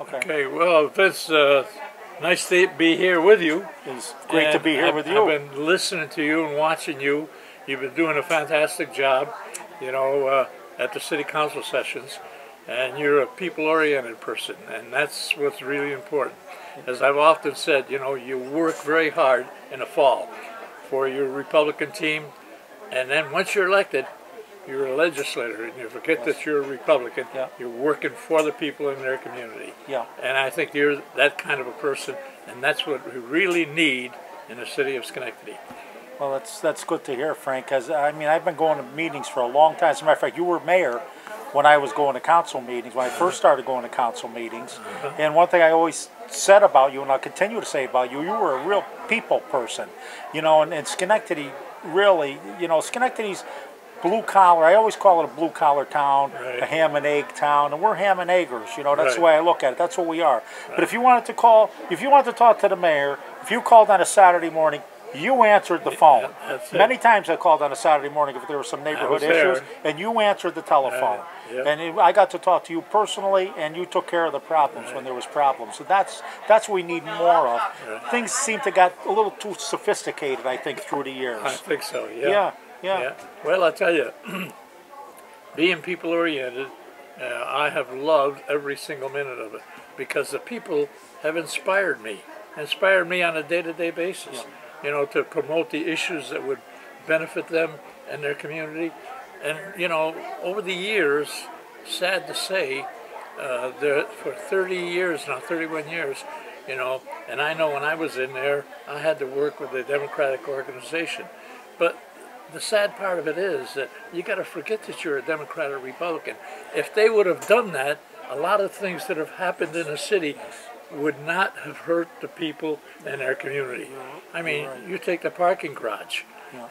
Okay. Okay, well, it's nice to be here with you. It's great to And be here with you. I've been listening to you and watching you. You've been doing a fantastic job, at the city council sessions. And you're a people-oriented person, and that's what's really important. As I've often said, you work very hard in the fall for your Republican team, and then once you're elected, you're a legislator, and you forget that you're a Republican. Yeah. You're working for the people in their community. Yeah. And I think you're that kind of a person, and that's what we really need in the city of Schenectady. Well, that's good to hear, Frank, because, I've been going to meetings for a long time. As a matter of fact, you were mayor when I was going to council meetings, when I first started going to council meetings. And one thing I always said about you, and I'll continue to say about you, you were a real people person. And Schenectady, really, Schenectady's blue collar. I always call it a blue collar town, right. A ham and egg town, and we're ham and eggers. That's right. the way I look at it. That's what we are. Right. But if you wanted to talk to the mayor, if you called on a Saturday morning, you answered the phone. Many times I called on a Saturday morning if there were some neighborhood issues, and you answered the telephone. And I got to talk to you personally, and you took care of the problems when there was problems. So that's what we need more of. Things seem to got a little too sophisticated, I think, through the years. I think so. Yeah. Well, I tell you, being people-oriented, I have loved every single minute of it because the people have inspired me on a day-to-day basis. To promote the issues that would benefit them and their community. And, over the years, sad to say, for 30 years now, 31 years, and I know when I was in there, I had to work with the Democratic organization. But the sad part of it is that you got to forget that you're a Democrat or Republican. If they would have done that, a lot of things that have happened in the city would not have hurt the people in their community. You take the parking garage.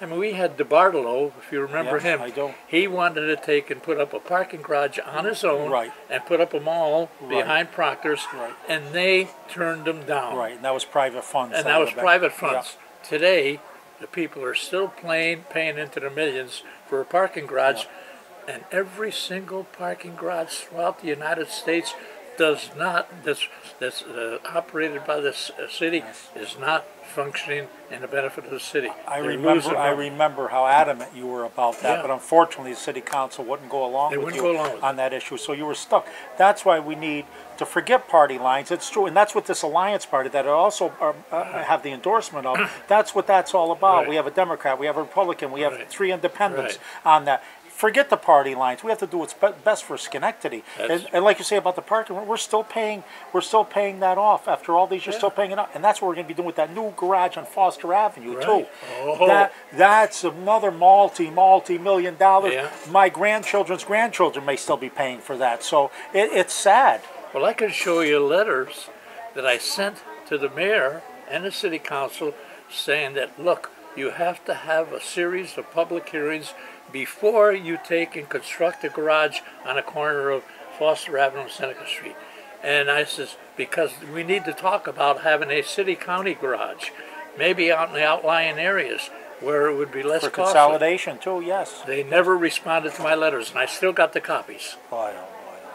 We had DeBartolo, if you remember him. I do. He wanted to take and put up a parking garage on his own and put up a mall behind Proctor's, and they turned them down. Right, and that was private funds. And that was private funds. Today, the people are still paying into the millions for a parking garage, and every single parking garage throughout the United States that's operated by the city is not functioning in the benefit of the city. I remember how adamant you were about that, but unfortunately the city council wouldn't go along with you on that issue, so you were stuck. That's why we need to forget party lines. It's true, and that's what this Alliance Party that I also have the endorsement of, that's what that's all about. We have a Democrat, we have a Republican, we have 3 independents on that. Forget the party lines. We have to do what's best for Schenectady. And like you say about the parking, we're still paying that off. After all these, you're still paying it off. And that's what we're going to be doing with that new garage on Foster Avenue, too. That's another multi-million dollars. My grandchildren's grandchildren may still be paying for that. So it's sad. Well, I can show you letters that I sent to the mayor and the city council saying that, look, you have to have a series of public hearings before you take and construct a garage on a corner of Foster Avenue and Seneca Street. And I says, because we need to talk about having a city-county garage, maybe out in the outlying areas where it would be less costly. For consolidation, too, yes. They never responded to my letters, and I still got the copies. Boy.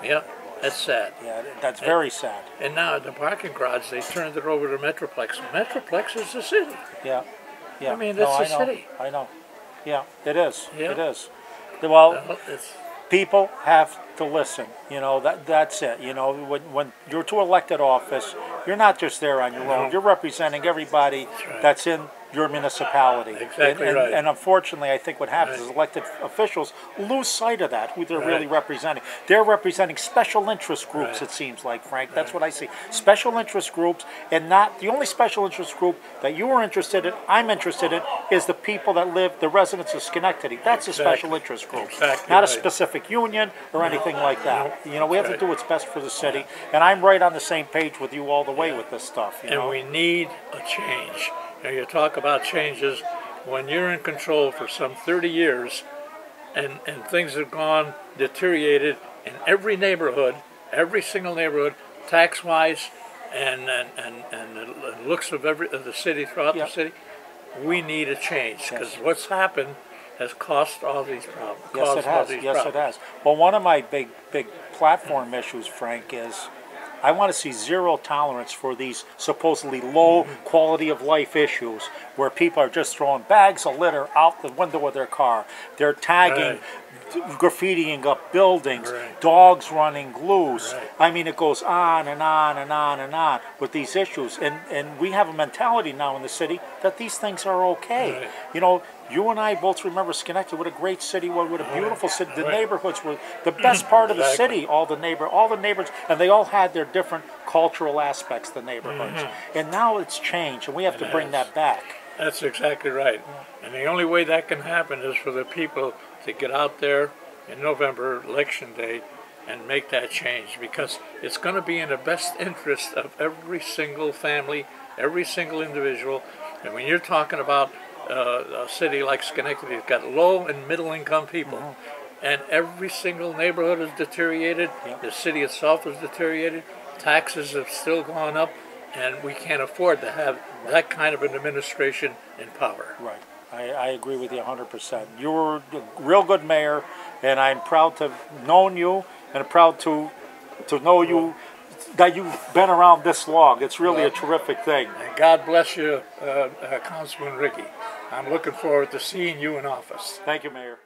Yeah, that's sad. Yeah, that's very sad. And now the parking garage, they turned it over to Metroplex. Metroplex is the city. Yeah. It's the city. I know. Yeah, it is. Yeah. It is. Well, people have to listen. That's it. When you're to elected office, you're not just there on your own. You're representing everybody that's in your municipality. Exactly right. And unfortunately, I think what happens is elected officials lose sight of that, who they're really representing. They're representing special interest groups, it seems like, Frank. That's what I see. Special interest groups, and not the only special interest group that you are interested in, I'm interested in, is the people that live, the residents of Schenectady. That's a special interest group. Not a specific union or anything like that. We have to do what's best for the city, and I'm right on the same page with you all the way with this stuff. And we need a change. You talk about changes when you're in control for some 30 years and things have gone deteriorated in every neighborhood, every single neighborhood, tax-wise and the looks of the city throughout the city. We need a change because what's happened has cost all these problems. Yes, it has. Well, one of my big platform issues, Frank, is I want to see zero tolerance for these supposedly low quality of life issues where people are just throwing bags of litter out the window of their car. They're tagging, graffitiing up buildings, dogs running loose. I mean, it goes on and on and on and on with these issues. And we have a mentality now in the city that these things are okay. You know, you and I both remember Schenectady, what a great city, what a beautiful city. The neighborhoods were the best part of the city, all the neighbors, and they all had their different cultural aspects, the neighborhoods. And now it's changed, and we have to bring that back. That's exactly right. And the only way that can happen is for the people to get out there in November, Election Day, and make that change, because it's going to be in the best interest of every single family, every single individual. And when you're talking about a city like Schenectady, it's got low and middle income people, and every single neighborhood is deteriorated. The city itself is deteriorated. Taxes have still gone up, and we can't afford to have that kind of an administration in power. Right. I agree with you 100%. You're a real good mayor, and I'm proud to have known you, and proud to know you, that you've been around this long. It's really a terrific thing. And God bless you, Councilman Riggi. I'm looking forward to seeing you in office. Thank you, Mayor.